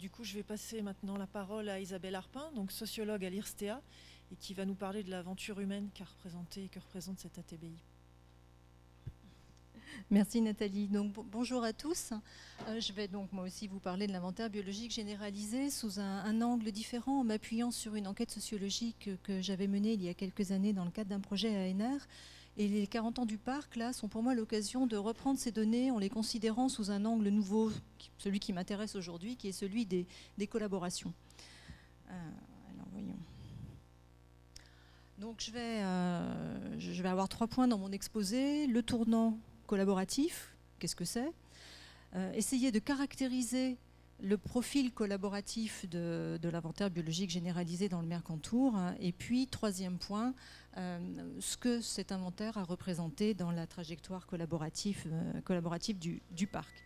du coup, je vais passer maintenant la parole à Isabelle Arpin, donc sociologue à l'IRSTEA, et qui va nous parler de l'aventure humaine que représente cette ATBI. Merci Nathalie. Donc, bonjour à tous. Je vais donc moi aussi vous parler de l'inventaire biologique généralisé sous un angle différent, en m'appuyant sur une enquête sociologique que j'avais menée il y a quelques années dans le cadre d'un projet ANR. Et les 40 ans du parc, là, sont pour moi l'occasion de reprendre ces données en les considérant sous un angle nouveau, celui qui m'intéresse aujourd'hui, qui est celui des collaborations. Alors, voyons. Donc, je vais avoir 3 points dans mon exposé. Le tournant collaboratif, qu'est-ce que c'est ? Essayer de caractériser le profil collaboratif de l'inventaire biologique généralisé dans le Mercantour. Et puis, 3e point, ce que cet inventaire a représenté dans la trajectoire collaborative du parc.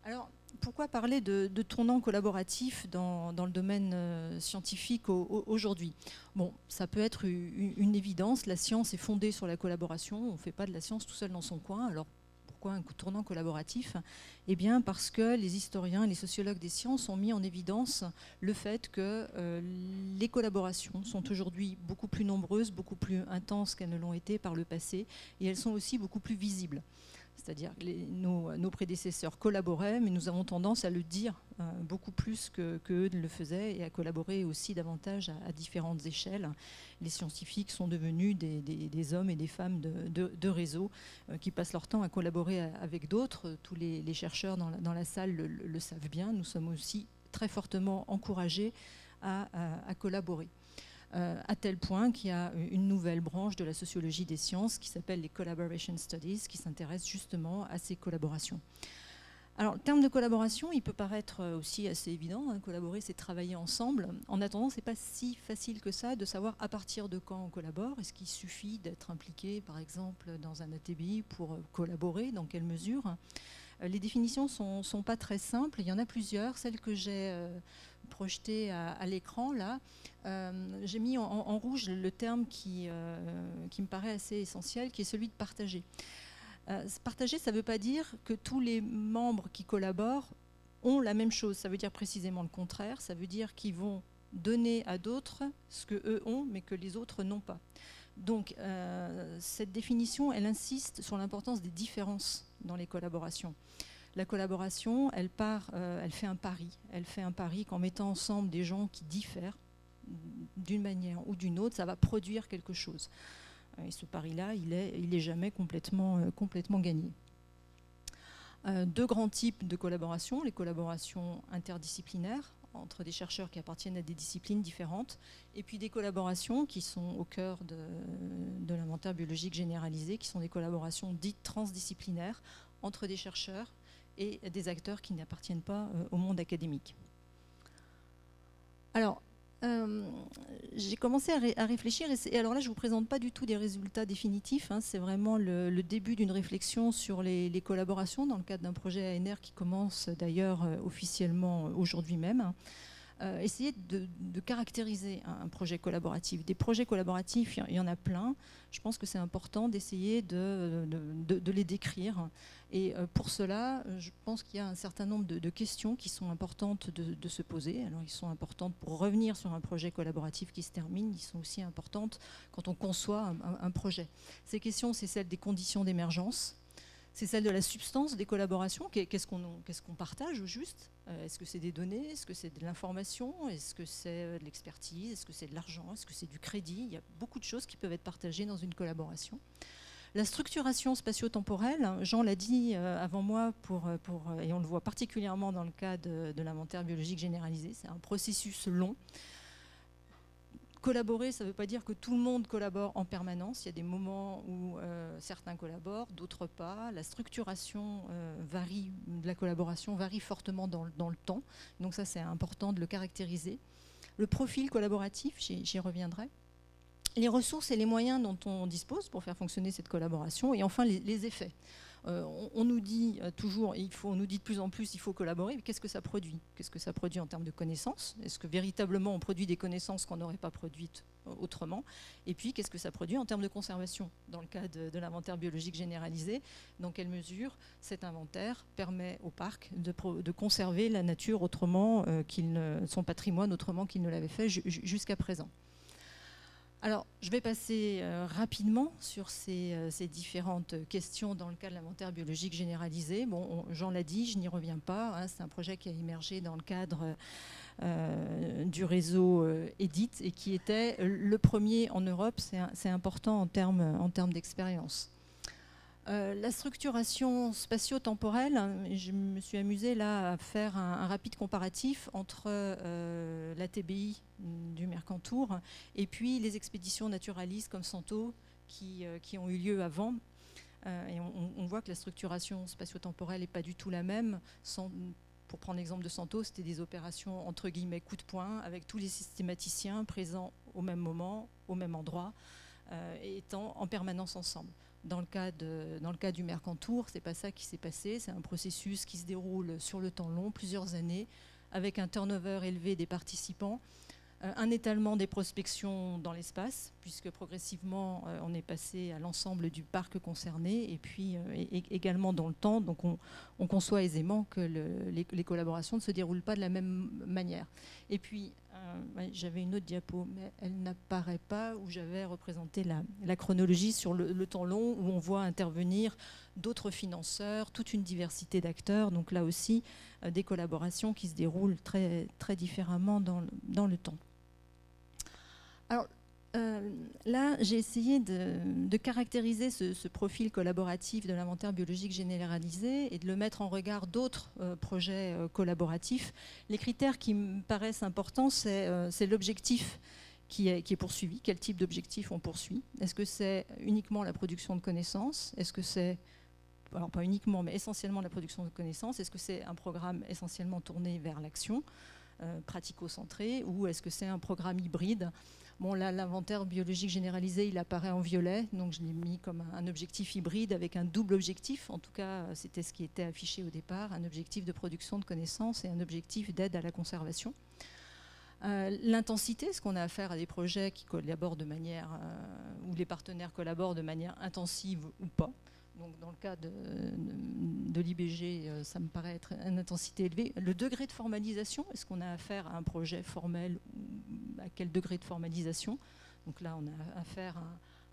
Alors, pourquoi parler de tournant collaboratif dans le domaine scientifique aujourd'hui ? Bon, ça peut être une évidence, la science est fondée sur la collaboration, on ne fait pas de la science tout seul dans son coin, alors pourquoi un tournant collaboratif ? Eh bien parce que les historiens et les sociologues des sciences ont mis en évidence le fait que les collaborations sont aujourd'hui beaucoup plus nombreuses, beaucoup plus intenses qu'elles ne l'ont été par le passé, et elles sont aussi beaucoup plus visibles. C'est-à-dire que nos prédécesseurs collaboraient, mais nous avons tendance à le dire beaucoup plus qu'eux ne le faisaient et à collaborer aussi davantage à différentes échelles. Les scientifiques sont devenus des hommes et des femmes de réseau qui passent leur temps à collaborer avec d'autres. Tous les chercheurs dans la salle le savent bien. Nous sommes aussi très fortement encouragés à collaborer. À tel point qu'il y a une nouvelle branche de la sociologie des sciences qui s'appelle les Collaboration Studies, qui s'intéresse justement à ces collaborations. Alors, le terme de collaboration, il peut paraître aussi assez évident. Hein. Collaborer, c'est travailler ensemble. En attendant, ce n'est pas si facile que ça de savoir à partir de quand on collabore. Est-ce qu'il suffit d'être impliqué, par exemple, dans un ATBI pour collaborer ? Dans quelle mesure ? Les définitions ne sont pas très simples. Il y en a plusieurs. Celle que j'ai projetée à l'écran, là, j'ai mis en rouge le terme qui me paraît assez essentiel, qui est celui de partager. Partager, ça ne veut pas dire que tous les membres qui collaborent ont la même chose. Ça veut dire précisément le contraire. Ça veut dire qu'ils vont donner à d'autres ce qu'eux ont, mais que les autres n'ont pas. Donc, cette définition, elle insiste sur l'importance des différences dans les collaborations. La collaboration, elle fait un pari. Elle fait un pari qu'en mettant ensemble des gens qui diffèrent d'une manière ou d'une autre, ça va produire quelque chose. Et ce pari-là, il est jamais complètement gagné. 2 grands types de collaboration, les collaborations interdisciplinaires entre des chercheurs qui appartiennent à des disciplines différentes, et puis des collaborations qui sont au cœur de l'inventaire biologique généralisé, qui sont des collaborations dites transdisciplinaires entre des chercheurs et des acteurs qui n'appartiennent pas au monde académique. Alors, j'ai commencé à réfléchir, et alors là, je ne vous présente pas du tout des résultats définitifs, hein, c'est vraiment le début d'une réflexion sur les collaborations dans le cadre d'un projet ANR qui commence d'ailleurs officiellement aujourd'hui même. Essayer de caractériser un projet collaboratif. Des projets collaboratifs, il y en a plein. Je pense que c'est important d'essayer de les décrire. Et pour cela, je pense qu'il y a un certain nombre de questions qui sont importantes de se poser. Alors, ils sont importantes pour revenir sur un projet collaboratif qui se termine. Ils sont aussi importantes quand on conçoit un projet. Ces questions, c'est celle des conditions d'émergence. C'est celle de la substance des collaborations. Qu'est-ce qu'on partage au juste ? Est-ce que c'est des données ? Est-ce que c'est de l'information ? Est-ce que c'est de l'expertise ? Est-ce que c'est de l'argent ? Est-ce que c'est du crédit ? Il y a beaucoup de choses qui peuvent être partagées dans une collaboration. La structuration spatio-temporelle, Jean l'a dit avant moi, et on le voit particulièrement dans le cas de l'inventaire biologique généralisé, c'est un processus long. Collaborer, ça ne veut pas dire que tout le monde collabore en permanence. Il y a des moments où certains collaborent, d'autres pas. La structuration de la collaboration varie fortement dans le temps. Donc ça, c'est important de le caractériser. Le profil collaboratif, j'y reviendrai. Les ressources et les moyens dont on dispose pour faire fonctionner cette collaboration. Et enfin, les effets. On nous dit toujours, on nous dit de plus en plus, il faut collaborer, mais qu'est-ce que ça produit? Qu'est-ce que ça produit en termes de connaissances? Est-ce que véritablement on produit des connaissances qu'on n'aurait pas produites autrement? Et puis, qu'est-ce que ça produit en termes de conservation? Dans le cas de l'inventaire biologique généralisé, dans quelle mesure cet inventaire permet au parc de conserver la nature autrement, son patrimoine autrement qu'il ne l'avait fait jusqu'à présent? Alors, je vais passer rapidement sur ces différentes questions dans le cas de l'inventaire biologique généralisé. Bon, Jean l'a dit, je n'y reviens pas. Hein, c'est un projet qui a émergé dans le cadre du réseau EDIT et qui était le premier en Europe. C'est important en termes d'expérience. La structuration spatio-temporelle, je me suis amusée là à faire un rapide comparatif entre la TBI du Mercantour et puis les expéditions naturalistes comme Santo qui ont eu lieu avant. Et on voit que la structuration spatio-temporelle n'est pas du tout la même. Pour prendre l'exemple de Santo, c'était des opérations entre guillemets coup de poing avec tous les systématiciens présents au même moment, au même endroit, et étant en permanence ensemble. Dans le cas du Mercantour, c'est pas ça qui s'est passé. C'est un processus qui se déroule sur le temps long, plusieurs années, avec un turnover élevé des participants, un étalement des prospections dans l'espace, puisque progressivement on est passé à l'ensemble du parc concerné, et puis également dans le temps. Donc on conçoit aisément que les collaborations ne se déroulent pas de la même manière. Et puis j'avais une autre diapo, mais elle n'apparaît pas, où j'avais représenté la chronologie sur le temps long, où on voit intervenir d'autres financeurs, toute une diversité d'acteurs. Donc là aussi, des collaborations qui se déroulent très, très différemment dans le temps. Alors là, j'ai essayé de caractériser ce profil collaboratif de l'inventaire biologique généralisé et de le mettre en regard d'autres projets collaboratifs. Les critères qui me paraissent importants, c'est l'objectif qui est poursuivi. Quel type d'objectif on poursuit? Est-ce que c'est uniquement la production de connaissances? Est-ce que c'est, alors pas uniquement, mais essentiellement la production de connaissances? Est-ce que c'est un programme essentiellement tourné vers l'action, pratico-centré, ou est-ce que c'est un programme hybride? Bon, là, l'inventaire biologique généralisé, il apparaît en violet, donc je l'ai mis comme un objectif hybride avec un double objectif. En tout cas, c'était ce qui était affiché au départ, un objectif de production de connaissances et un objectif d'aide à la conservation. L'intensité, ce qu'on a affaire à des projets qui collaborent de manière, où les partenaires collaborent de manière intensive ou pas. Donc dans le cas de l'IBG, ça me paraît être une intensité élevée. Le degré de formalisation, est-ce qu'on a affaire à un projet formel ou à quel degré de formalisation? Donc là, on a affaire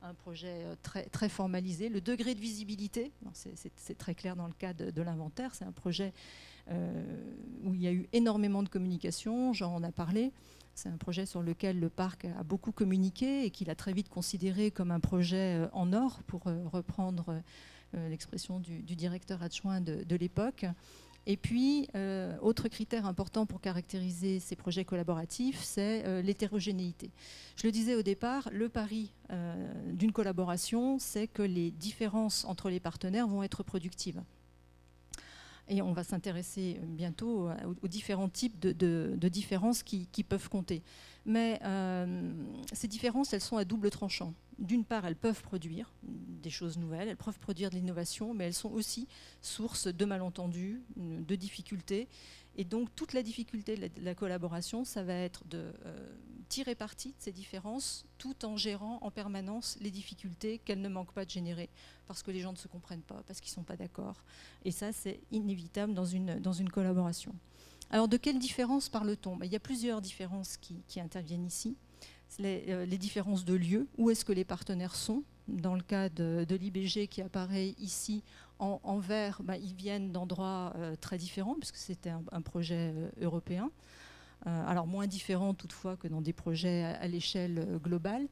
à un projet très, très formalisé. Le degré de visibilité, c'est très clair dans le cas de l'inventaire, c'est un projet où il y a eu énormément de communication, Jean en a parlé. C'est un projet sur lequel le parc a beaucoup communiqué et qu'il a très vite considéré comme un projet en or, pour reprendre l'expression du directeur adjoint de l'époque. Et puis, autre critère important pour caractériser ces projets collaboratifs, c'est l'hétérogénéité. Je le disais au départ, le pari d'une collaboration, c'est que les différences entre les partenaires vont être productives. Et on va s'intéresser bientôt aux différents types de différences qui peuvent compter. Mais ces différences, elles sont à double tranchant. D'une part, elles peuvent produire des choses nouvelles, elles peuvent produire de l'innovation, mais elles sont aussi source de malentendus, de difficultés. Et donc, toute la difficulté de la collaboration, ça va être de tirer parti de ces différences, tout en gérant en permanence les difficultés qu'elles ne manquent pas de générer, parce que les gens ne se comprennent pas, parce qu'ils ne sont pas d'accord. Et ça, c'est inévitable dans une collaboration. Alors, de quelles différences parle-t-on? Il y a plusieurs différences qui interviennent ici. Les différences de lieu, où est-ce que les partenaires sont. Dans le cas de l'IBG qui apparaît ici en vert, ils viennent d'endroits très différents, puisque c'était un projet européen. Alors moins différent toutefois que dans des projets à l'échelle globale.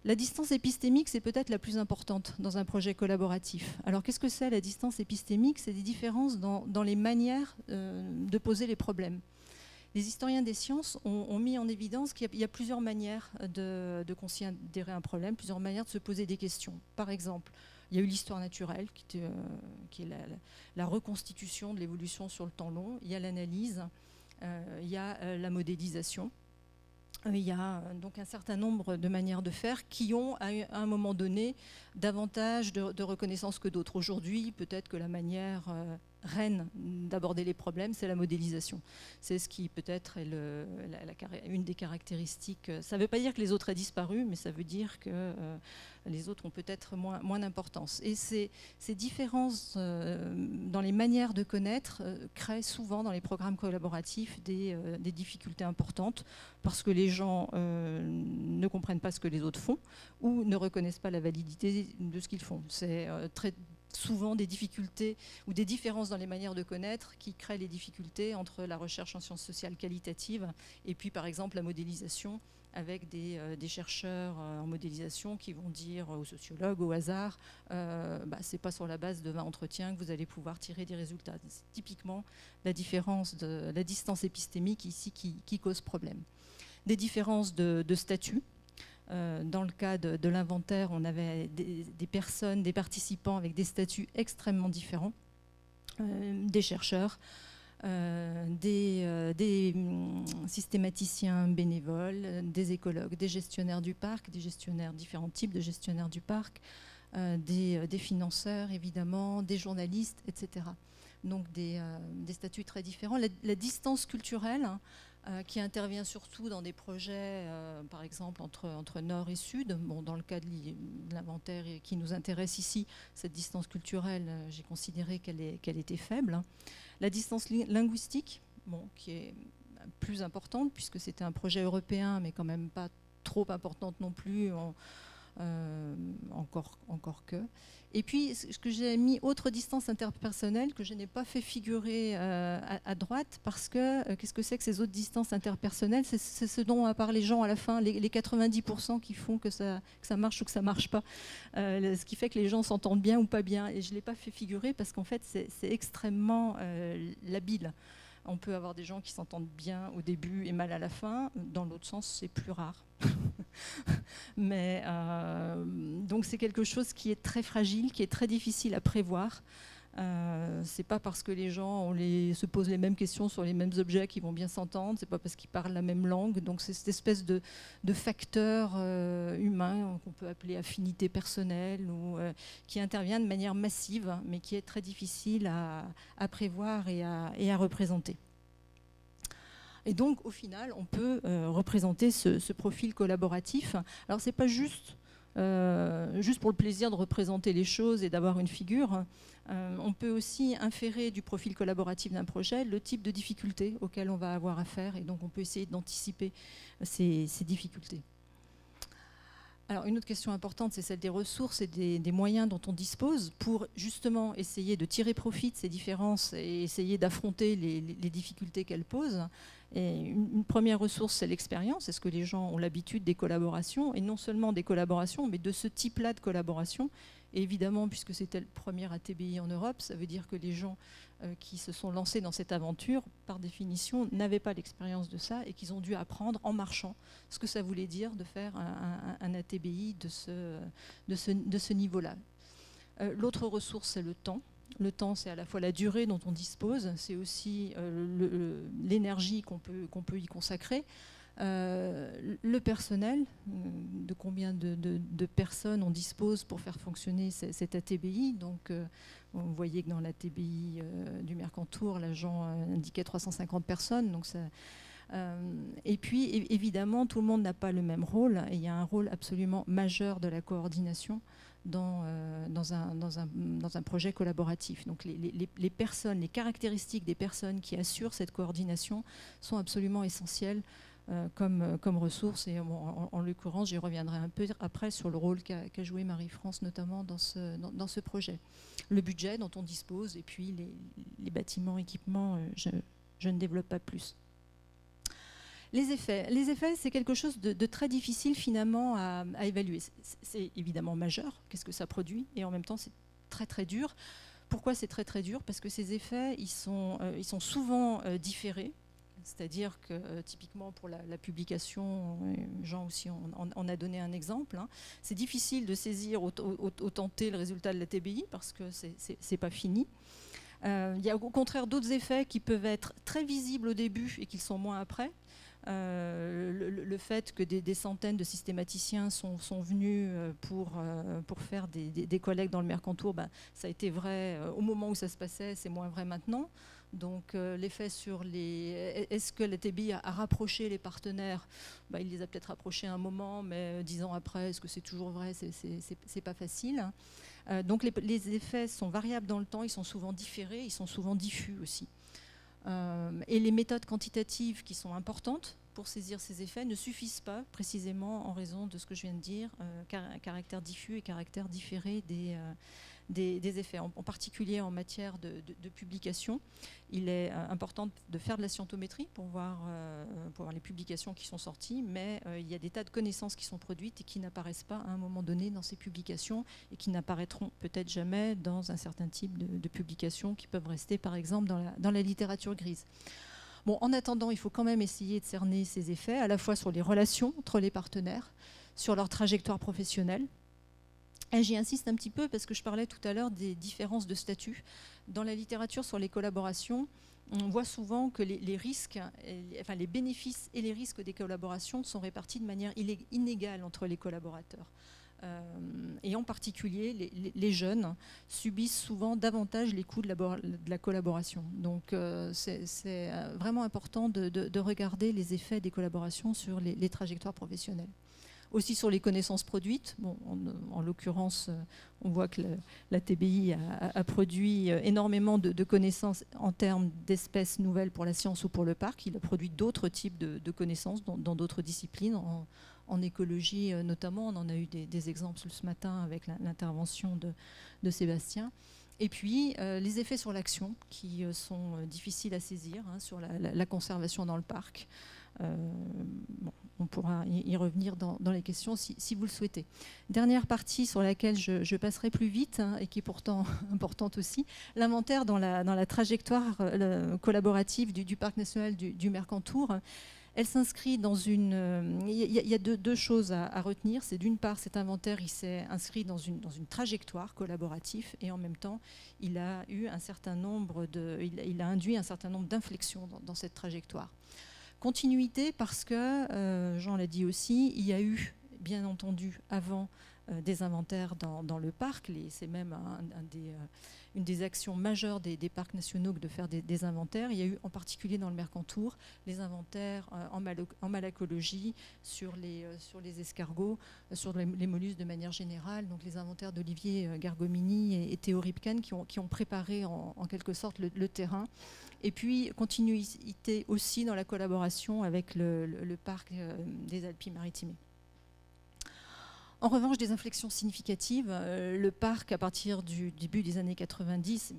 La distance épistémique, c'est peut-être la plus importante dans un projet collaboratif. Alors qu'est-ce que c'est la distance épistémique? C'est des différences dans les manières de poser les problèmes. Les historiens des sciences ont mis en évidence qu'il y a plusieurs manières de considérer un problème, plusieurs manières de se poser des questions. Par exemple, il y a eu l'histoire naturelle, qui est la reconstitution de l'évolution sur le temps long. Il y a l'analyse, il y a la modélisation. il y a donc un certain nombre de manières de faire qui ont, à un moment donné, davantage de reconnaissance que d'autres. Aujourd'hui, peut-être que la manière reine d'aborder les problèmes, c'est la modélisation. C'est ce qui peut-être est une des caractéristiques. Ça ne veut pas dire que les autres aient disparu, mais ça veut dire que les autres ont peut-être moins d'importance. Et ces différences dans les manières de connaître créent souvent dans les programmes collaboratifs des difficultés importantes, parce que les gens ne comprennent pas ce que les autres font ou ne reconnaissent pas la validité de ce qu'ils font. C'est très souvent des difficultés ou des différences dans les manières de connaître qui créent les difficultés entre la recherche en sciences sociales qualitatives et puis par exemple la modélisation, avec des chercheurs en modélisation qui vont dire aux sociologues au hasard c'est pas sur la base de 20 entretiens que vous allez pouvoir tirer des résultats. C'est typiquement la différence de la distance épistémique ici qui cause problème. Des différences de statut. Dans le cas de l'inventaire, on avait des personnes, des participants avec des statuts extrêmement différents, des chercheurs, des systématiciens bénévoles, des écologues, des gestionnaires du parc, différents types de gestionnaires du parc, des financeurs évidemment, des journalistes, etc. Donc des statuts très différents. La distance culturelle, qui intervient surtout dans des projets, par exemple, entre nord et sud. Bon, dans le cas de l'inventaire qui nous intéresse ici, cette distance culturelle, j'ai considéré qu'elle était faible. La distance linguistique, qui est plus importante, puisque c'était un projet européen, mais quand même pas trop importante non plus, encore que. Et puis, ce que j'ai mis, autre distance interpersonnelle, que je n'ai pas fait figurer à droite, parce que qu'est-ce que c'est que ces autres distances interpersonnelles? C'est ce dont à part les gens à la fin, les 90% qui font que ça marche ou que ça ne marche pas. Ce qui fait que les gens s'entendent bien ou pas bien. Et je ne l'ai pas fait figurer parce qu'en fait, c'est extrêmement labile. On peut avoir des gens qui s'entendent bien au début et mal à la fin. Dans l'autre sens, c'est plus rare. Mais donc c'est quelque chose qui est très fragile, qui est très difficile à prévoir. C'est pas parce que les gens se posent les mêmes questions sur les mêmes objets qu'ils vont bien s'entendre. C'est pas parce qu'ils parlent la même langue. Donc c'est cette espèce de facteur humain qu'on peut appeler affinité personnelle, ou qui intervient de manière massive, mais qui est très difficile à prévoir et à représenter. Et donc, au final, on peut représenter ce profil collaboratif. Alors, ce n'est pas juste pour le plaisir de représenter les choses et d'avoir une figure. On peut aussi inférer du profil collaboratif d'un projet le type de difficultés auxquelles on va avoir affaire. Et donc, on peut essayer d'anticiper ces difficultés. Alors, une autre question importante, c'est celle des ressources et des moyens dont on dispose pour justement essayer de tirer profit de ces différences et essayer d'affronter les difficultés qu'elles posent. Et une première ressource, c'est l'expérience. Est-ce que les gens ont l'habitude des collaborations, et non seulement des collaborations, mais de ce type-là de collaboration? Et évidemment, puisque c'était le premier ATBI en Europe, ça veut dire que les gens qui se sont lancés dans cette aventure, par définition, n'avaient pas l'expérience de ça et qu'ils ont dû apprendre en marchant ce que ça voulait dire de faire un ATBI de ce niveau-là. L'autre ressource, c'est le temps. Le temps, c'est à la fois la durée dont on dispose, c'est aussi l'énergie qu'on peut y consacrer. Le personnel, de combien de personnes on dispose pour faire fonctionner cet ATBI. Donc, vous voyez que dans l'ATBI du Mercantour, l'agent indiquait 350 personnes. Donc ça, et puis, évidemment, tout le monde n'a pas le même rôle. Et il y a un rôle absolument majeur de la coordination dans un projet collaboratif. Donc les personnes, les caractéristiques des personnes qui assurent cette coordination sont absolument essentielles comme ressources. Et en l'occurrence, j'y reviendrai un peu après sur le rôle qu'a joué Marie-France, notamment dans ce projet. Le budget dont on dispose, et puis les bâtiments, équipements, je ne développe pas plus. Les effets, c'est quelque chose de très difficile finalement à évaluer. C'est évidemment majeur, qu'est-ce que ça produit, et en même temps c'est très très dur. Pourquoi c'est très très dur? Parce que ces effets, ils sont souvent différés. C'est-à-dire que typiquement pour la publication, Jean aussi on a donné un exemple, hein, c'est difficile de saisir autant T le résultat de la TBI parce que c'est pas fini. Il y a au contraire d'autres effets qui peuvent être très visibles au début et qui le sont moins après. Le fait que des centaines de systématiciens sont venus pour faire des collectes dans le Mercantour, ça a été vrai au moment où ça se passait, c'est moins vrai maintenant. Donc l'effet sur les... Est-ce que la TBI a rapproché les partenaires? Il les a peut-être rapprochés à un moment, mais 10 ans après, est-ce que c'est toujours vrai? C'est pas facile. Donc les effets sont variables dans le temps, ils sont souvent différés, ils sont souvent diffus aussi. Et les méthodes quantitatives qui sont importantes pour saisir ces effets ne suffisent pas, précisément en raison de ce que je viens de dire, caractère diffus et caractère différé des effets. En particulier en matière de publication, il est important de faire de la scientométrie pour voir les publications qui sont sorties, mais il y a des tas de connaissances qui sont produites et qui n'apparaissent pas à un moment donné dans ces publications et qui n'apparaîtront peut-être jamais dans un certain type de publications qui peuvent rester par exemple dans la littérature grise. Bon, en attendant, il faut quand même essayer de cerner ces effets, à la fois sur les relations entre les partenaires, sur leur trajectoire professionnelle. Et j'y insiste un petit peu parce que je parlais tout à l'heure des différences de statut. Dans la littérature sur les collaborations, on voit souvent que les risques, les bénéfices et les risques des collaborations sont répartis de manière inégale entre les collaborateurs. Et en particulier, les jeunes subissent souvent davantage les coûts de la collaboration. Donc c'est vraiment important de regarder les effets des collaborations sur les trajectoires professionnelles. Aussi sur les connaissances produites. Bon, en l'occurrence, on voit que la TBI a produit énormément de connaissances en termes d'espèces nouvelles pour la science ou pour le parc. Il a produit d'autres types de connaissances dans d'autres disciplines, en écologie notamment. On en a eu des exemples ce matin avec l'intervention de Sébastien. Et puis, les effets sur l'action qui sont difficiles à saisir, sur la conservation dans le parc. Bon, on pourra y revenir dans les questions si vous le souhaitez. Dernière partie sur laquelle je passerai plus vite et qui est pourtant importante aussi, l'inventaire dans la trajectoire collaborative du parc national du Mercantour. Elle s'inscrit dans une... Il y a deux choses à retenir. C'est d'une part, cet inventaire, il s'est inscrit dans une trajectoire collaborative et en même temps, il a eu un certain nombre il a induit un certain nombre d'inflexions dans cette trajectoire. Continuité parce que, Jean l'a dit aussi, il y a eu, bien entendu, avant des inventaires dans le parc. C'est même une des actions majeures des parcs nationaux que de faire des inventaires. Il y a eu en particulier dans le Mercantour les inventaires en malacologie sur les escargots, sur les mollusques de manière générale. Donc les inventaires d'Olivier Gargomini et Théo Ripken qui ont préparé en quelque sorte le terrain. Et puis, continuité aussi dans la collaboration avec le parc des Alpes-Maritimes. En revanche, des inflexions significatives. Le parc, à partir du début des années 90,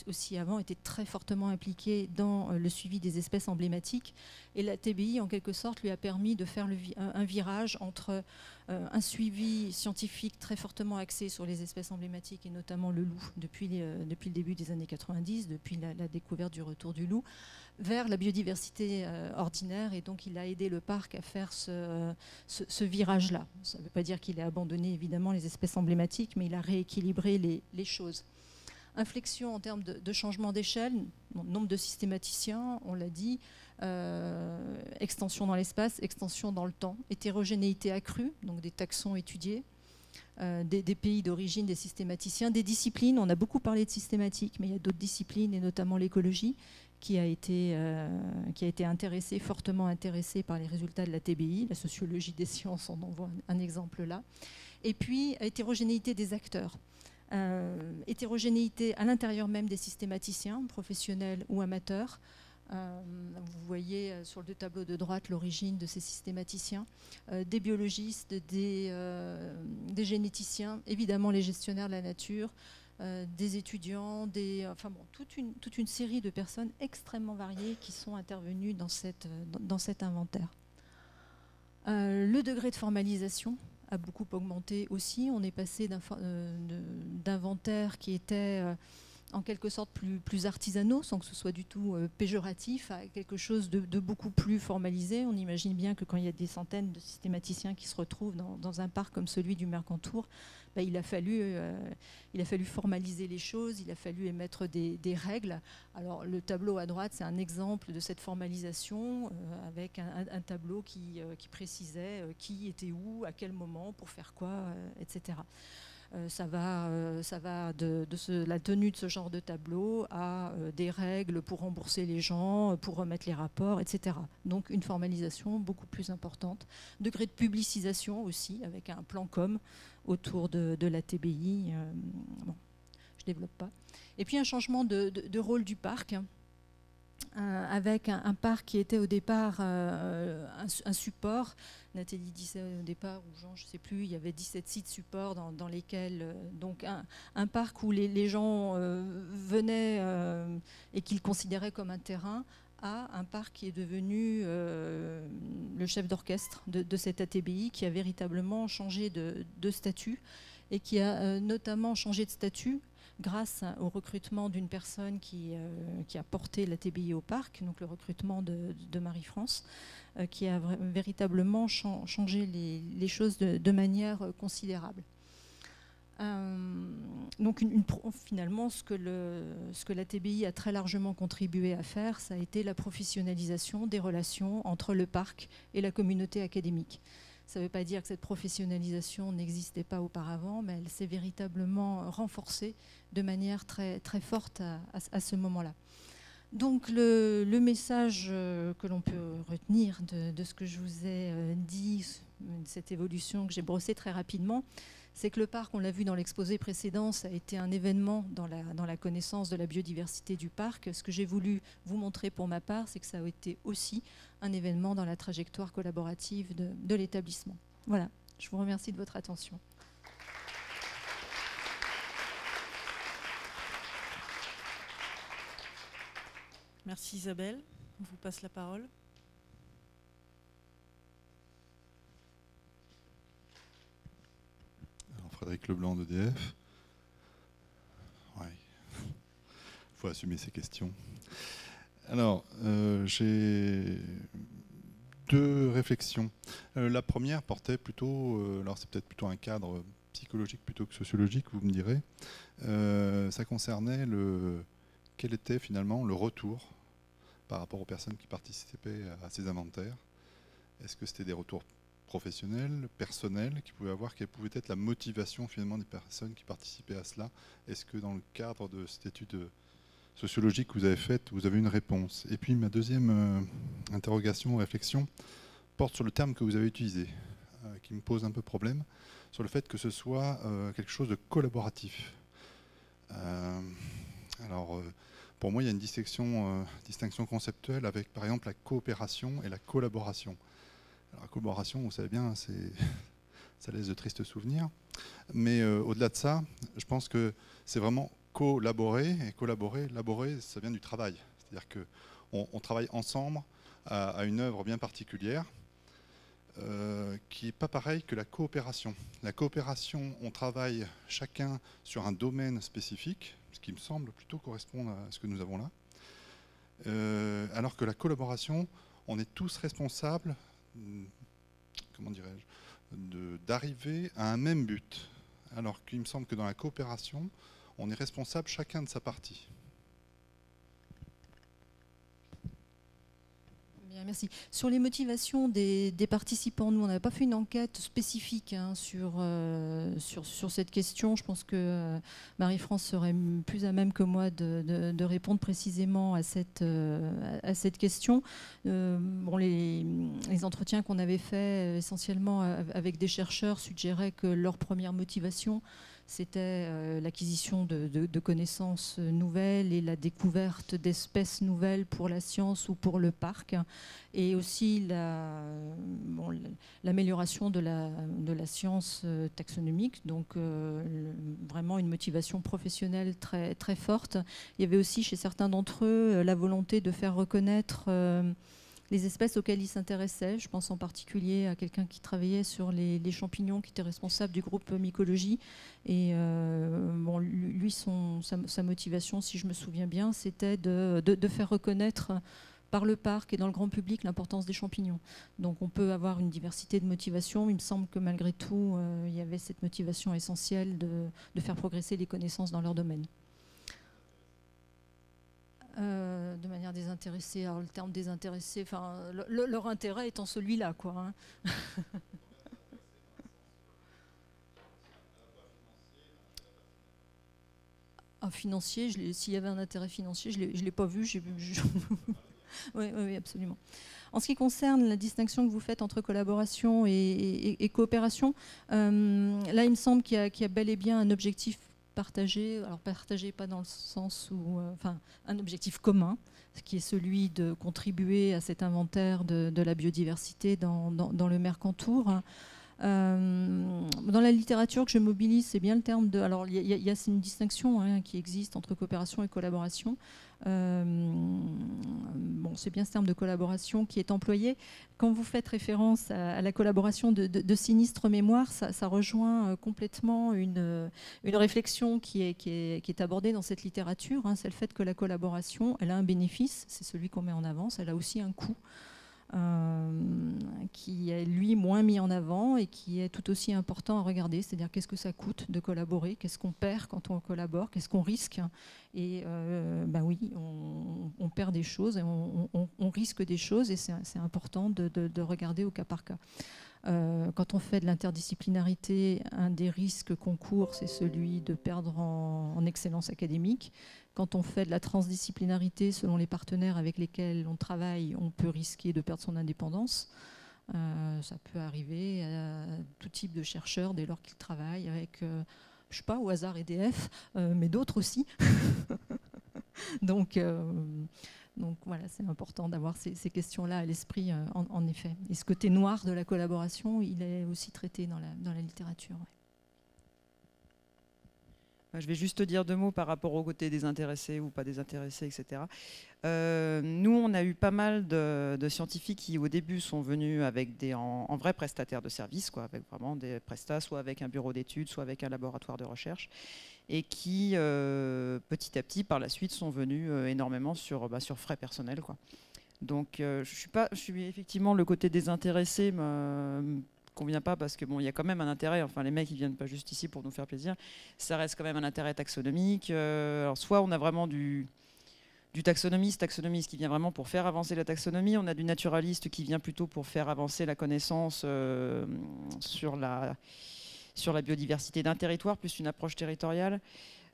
aussi avant, était très fortement impliqué dans le suivi des espèces emblématiques. Et la TBI, en quelque sorte, lui a permis de faire un virage entre un suivi scientifique très fortement axé sur les espèces emblématiques, et notamment le loup, depuis le début des années 90, depuis la découverte du retour du loup, vers la biodiversité ordinaire. Et donc, il a aidé le parc à faire ce virage-là. Ça ne veut pas dire qu'il a abandonné, évidemment, les espèces emblématiques, mais il a rééquilibré les choses. Inflexion en termes de changement d'échelle, nombre de systématiciens, on l'a dit, extension dans l'espace, extension dans le temps, hétérogénéité accrue, donc des taxons étudiés, des pays d'origine des systématiciens, des disciplines. On a beaucoup parlé de systématique, mais il y a d'autres disciplines, et notamment l'écologie, qui a été fortement intéressée par les résultats de la TBI. La sociologie des sciences, on en voit un exemple là. Et puis, hétérogénéité des acteurs. Hétérogénéité à l'intérieur même des systématiciens, professionnels ou amateurs. Vous voyez sur le tableau de droite l'origine de ces systématiciens, des biologistes, des généticiens, évidemment les gestionnaires de la nature, des étudiants, toute une série de personnes extrêmement variées qui sont intervenues dans cet inventaire. Le degré de formalisation a beaucoup augmenté aussi. On est passé d'inventaires qui étaient en quelque sorte plus artisanaux, sans que ce soit du tout péjoratif, à quelque chose de beaucoup plus formalisé. On imagine bien que quand il y a des centaines de systématiciens qui se retrouvent dans un parc comme celui du Mercantour, ben, il a fallu formaliser les choses, il a fallu émettre des règles. Alors le tableau à droite, c'est un exemple de cette formalisation avec un tableau qui précisait qui était où, à quel moment, pour faire quoi, etc. Ça va de la tenue de ce genre de tableau à des règles pour rembourser les gens, pour remettre les rapports, etc. Donc une formalisation beaucoup plus importante. Degré de publicisation aussi, avec un plan com autour de la TBI. Bon, je ne développe pas. Et puis un changement de rôle du parc, avec un parc qui était au départ un support. Nathalie disait au départ, ou Jean, je ne sais plus, il y avait 17 sites supports dans lesquels, donc un parc où les gens venaient et qu'ils considéraient comme un terrain, à un parc qui est devenu le chef d'orchestre de cette ATBI, qui a véritablement changé de statut et qui a notamment changé de statut grâce au recrutement d'une personne qui a porté la TBI au parc, donc le recrutement de Marie-France, qui a véritablement changé les choses de manière considérable. Donc finalement, ce que la TBI a très largement contribué à faire, ça a été la professionnalisation des relations entre le parc et la communauté académique. Ça ne veut pas dire que cette professionnalisation n'existait pas auparavant, mais elle s'est véritablement renforcée de manière très, très forte à ce moment-là. Donc le message que l'on peut retenir de ce que je vous ai dit, cette évolution que j'ai brossée très rapidement, c'est que le parc, on l'a vu dans l'exposé précédent, ça a été un événement dans la connaissance de la biodiversité du parc. Ce que j'ai voulu vous montrer pour ma part, c'est que ça a été aussi un événement dans la trajectoire collaborative de l'établissement. Voilà, je vous remercie de votre attention. Merci Isabelle. On vous passe la parole. Alors, Frédéric Leblanc d'EDF. Ouais. Il faut assumer ces questions. Alors, j'ai deux réflexions. La première portait plutôt, alors c'est peut-être plutôt un cadre psychologique plutôt que sociologique, vous me direz. Ça concernait quel était finalement le retour par rapport aux personnes qui participaient à ces inventaires. Est-ce que c'était des retours professionnels, personnels, qui pouvaient avoir, quelle pouvait être la motivation finalement des personnes qui participaient à cela? Est-ce que dans le cadre de cette étude sociologique que vous avez faite, vous avez une réponse? Et puis ma deuxième interrogation, réflexion, porte sur le terme que vous avez utilisé, qui me pose un peu problème, sur le fait que ce soit quelque chose de collaboratif. Pour moi, il y a une distinction conceptuelle avec, par exemple, la coopération et la collaboration. Alors, la collaboration, vous savez bien, ça laisse de tristes souvenirs. Mais au-delà de ça, je pense que c'est vraiment collaborer. Et élaborer, ça vient du travail. C'est-à-dire qu'on travaille ensemble à une œuvre bien particulière, qui n'est pas pareil que la coopération. La coopération, on travaille chacun sur un domaine spécifique, ce qui me semble plutôt correspondre à ce que nous avons là. Alors que la collaboration, on est tous responsables, comment dirais-je, d'arriver à un même but. Alors qu'il me semble que dans la coopération, on est responsable chacun de sa partie. Bien, merci. Sur les motivations des participants, nous, on n'avait pas fait une enquête spécifique sur cette question. Je pense que Marie-France serait plus à même que moi de répondre précisément à cette question. Bon, les entretiens qu'on avait faits essentiellement avec des chercheurs suggéraient que leur première motivation, c'était l'acquisition de connaissances nouvelles et la découverte d'espèces nouvelles pour la science ou pour le parc, et aussi l'amélioration de la science taxonomique, donc vraiment une motivation professionnelle très, très forte. Il y avait aussi chez certains d'entre eux la volonté de faire reconnaître les espèces auxquelles il s'intéressait. Je pense en particulier à quelqu'un qui travaillait sur les champignons, qui était responsable du groupe mycologie. Et bon, lui, sa motivation, si je me souviens bien, c'était de faire reconnaître par le parc et dans le grand public l'importance des champignons. Donc on peut avoir une diversité de motivations. Il me semble que malgré tout, il y avait cette motivation essentielle de faire progresser les connaissances dans leur domaine. De manière désintéressée. Alors le terme désintéressé, enfin, leur intérêt étant celui-là, quoi. Hein. Un financier, s'il y avait un intérêt financier, je ne l'ai pas vu. Oui, absolument. En ce qui concerne la distinction que vous faites entre collaboration et coopération, là, il me semble qu'il y a bel et bien un objectif partagé. Alors partagé, pas dans le sens où... enfin, un objectif commun, qui est celui de contribuer à cet inventaire de la biodiversité dans le Mercantour. Dans la littérature que je mobilise, c'est bien le terme de... Alors, il y a une distinction hein, qui existe entre coopération et collaboration. Bon, c'est bien ce terme de collaboration qui est employé. Quand vous faites référence à la collaboration de sinistre mémoire, ça rejoint complètement une réflexion qui est abordée dans cette littérature. Hein, c'est le fait que la collaboration, elle a un bénéfice, c'est celui qu'on met en avant, elle a aussi un coût. Qui est lui moins mis en avant et qui est tout aussi important à regarder, c'est-à-dire qu'est-ce que ça coûte de collaborer, qu'est-ce qu'on perd quand on collabore, qu'est-ce qu'on risque. Et ben oui, on perd des choses, et on risque des choses et c'est important de regarder au cas par cas. Quand on fait de l'interdisciplinarité, un des risques qu'on court, c'est celui de perdre en excellence académique. Quand on fait de la transdisciplinarité, selon les partenaires avec lesquels on travaille, on peut risquer de perdre son indépendance. Ça peut arriver à tout type de chercheurs dès lors qu'ils travaillent avec, je ne sais pas, au hasard EDF, mais d'autres aussi. Donc voilà, c'est important d'avoir ces questions-là à l'esprit, en effet. Et ce côté noir de la collaboration, il est aussi traité dans la littérature. Ouais. Je vais juste te dire 2 mots par rapport au côté désintéressé ou pas désintéressé, etc. Nous, on a eu pas mal de scientifiques qui, au début, sont venus avec en vrais prestataires de services, quoi, avec vraiment des prestats, soit avec un bureau d'études, soit avec un laboratoire de recherche, et qui, petit à petit, par la suite, sont venus énormément sur frais personnels, quoi. Donc, je suis effectivement le côté désintéressé convient pas parce que bon, il y a quand même un intérêt. Enfin, les mecs, ils viennent pas juste ici pour nous faire plaisir. Ça reste quand même un intérêt taxonomique. Alors, soit on a vraiment du taxonomiste qui vient vraiment pour faire avancer la taxonomie. On a du naturaliste qui vient plutôt pour faire avancer la connaissance sur la biodiversité d'un territoire, plus une approche territoriale.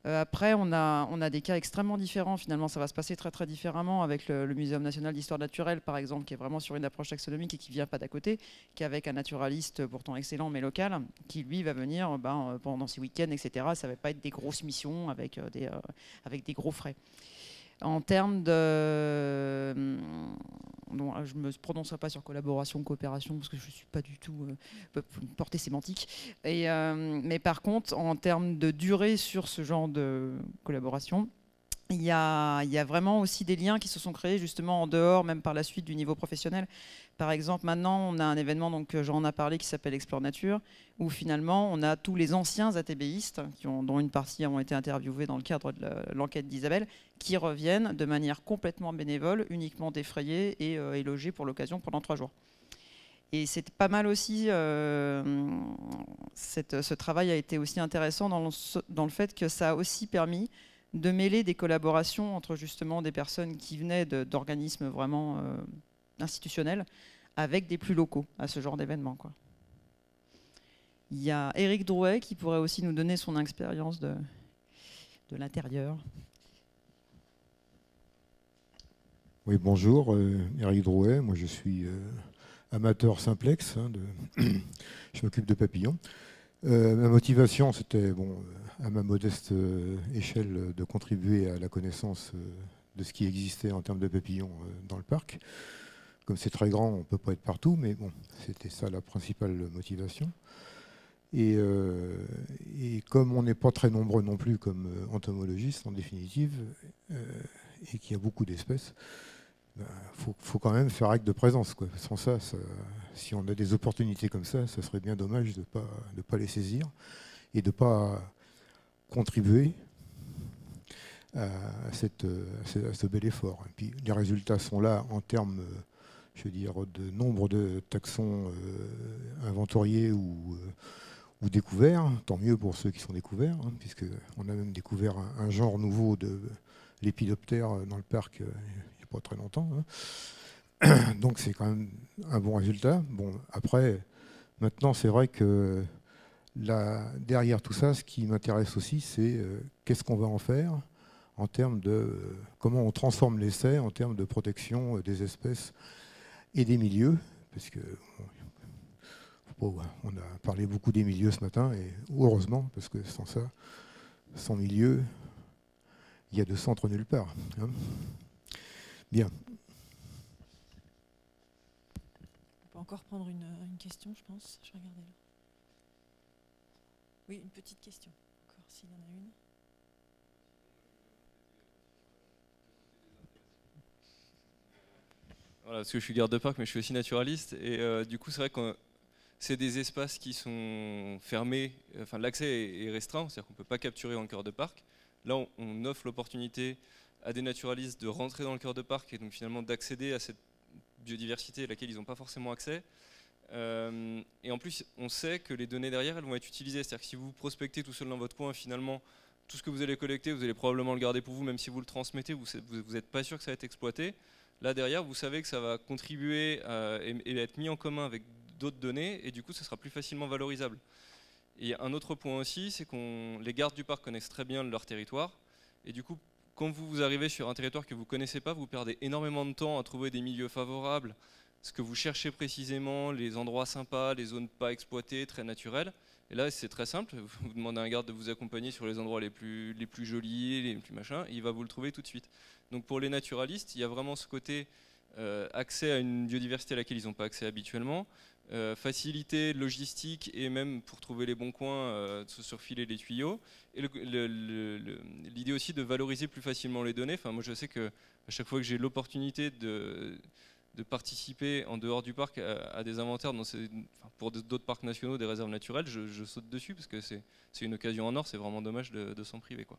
Après, on a des cas extrêmement différents. Finalement, ça va se passer très, très différemment avec le Muséum national d'histoire naturelle, par exemple, qui est vraiment sur une approche taxonomique et qui ne vient pas d'à côté, qu'avec un naturaliste pourtant excellent, mais local, qui, lui, va venir pendant ses week-ends, etc. Ça ne va pas être des grosses missions avec des gros frais. En termes de... Non, je ne me prononcerai pas sur collaboration, coopération, parce que je ne suis pas du tout portée sémantique. Mais par contre, en termes de durée sur ce genre de collaboration, il y a vraiment aussi des liens qui se sont créés justement en dehors, même par la suite du niveau professionnel. Par exemple, maintenant, on a un événement, donc j'en ai parlé, qui s'appelle Explore Nature, où finalement, on a tous les anciens ATBistes, dont une partie ont été interviewés dans le cadre de l'enquête d'Isabelle, qui reviennent de manière complètement bénévole, uniquement défrayés et logés pour l'occasion pendant 3 jours. Et c'est pas mal aussi, ce travail a été aussi intéressant dans le fait que ça a aussi permis de mêler des collaborations entre justement des personnes qui venaient d'organismes vraiment institutionnels avec des plus locaux à ce genre d'événement, quoi. Il y a Éric Drouet qui pourrait aussi nous donner son expérience de l'intérieur. Oui, bonjour, Éric Drouet. Moi, je suis amateur simplex. Je m'occupe de papillons. Ma motivation, c'était, à ma modeste échelle, de contribuer à la connaissance de ce qui existait en termes de papillons dans le parc. Comme c'est très grand, on ne peut pas être partout, mais bon, c'était ça la principale motivation. Et comme on n'est pas très nombreux non plus comme entomologistes, en définitive, et qu'il y a beaucoup d'espèces, faut quand même faire acte de présence, quoi. Sans ça, si on a des opportunités comme ça serait bien dommage de pas les saisir et de ne pas contribuer à ce bel effort. Et puis les résultats sont là en termes, je veux dire, de nombre de taxons inventoriés ou découverts. Tant mieux pour ceux qui sont découverts, hein, puisqu'on a même découvert un genre nouveau de lépidoptère dans le parc il n'y a pas très longtemps. Hein. Donc c'est quand même un bon résultat. Bon, après, maintenant c'est vrai que derrière tout ça, ce qui m'intéresse aussi, c'est qu'est-ce qu'on va en faire en termes de comment on transforme l'essai en termes de protection des espèces et des milieux, parce que on a parlé beaucoup des milieux ce matin, et heureusement, parce que sans ça, sans milieu, il y a de centre nulle part. Hein. Bien. On peut encore prendre une question, je pense. Je vais regarder là. Oui, une petite question. Encore, s'il y en a une. Voilà, parce que je suis garde de parc, mais je suis aussi naturaliste. Et du coup, c'est vrai que c'est des espaces qui sont fermés, enfin l'accès est restreint, c'est-à-dire qu'on ne peut pas capturer en cœur de parc. Là, on offre l'opportunité à des naturalistes de rentrer dans le cœur de parc et donc finalement d'accéder à cette biodiversité à laquelle ils n'ont pas forcément accès. Et en plus, on sait que les données derrière, elles vont être utilisées. C'est-à-dire que si vous prospectez tout seul dans votre coin, finalement, tout ce que vous allez collecter, vous allez probablement le garder pour vous, même si vous le transmettez, vous n'êtes pas sûr que ça va être exploité. Là, derrière, vous savez que ça va contribuer et être mis en commun avec d'autres données, et du coup, ça sera plus facilement valorisable. Et un autre point aussi, c'est que les gardes du parc connaissent très bien leur territoire, et du coup, quand vous arrivez sur un territoire que vous ne connaissez pas, vous perdez énormément de temps à trouver des milieux favorables, ce que vous cherchez précisément, les endroits sympas, les zones pas exploitées, très naturelles. Et là, c'est très simple, vous demandez à un garde de vous accompagner sur les endroits les plus jolis, les plus machins, et il va vous le trouver tout de suite. Donc pour les naturalistes, il y a vraiment ce côté accès à une biodiversité à laquelle ils n'ont pas accès habituellement, facilité logistique et même pour trouver les bons coins, se surfiler les tuyaux. Et l'idée aussi de valoriser plus facilement les données. Enfin, moi je sais que à chaque fois que j'ai l'opportunité de participer en dehors du parc à des inventaires pour d'autres parcs nationaux, des réserves naturelles, je saute dessus parce que c'est une occasion en or, c'est vraiment dommage de s'en priver, quoi.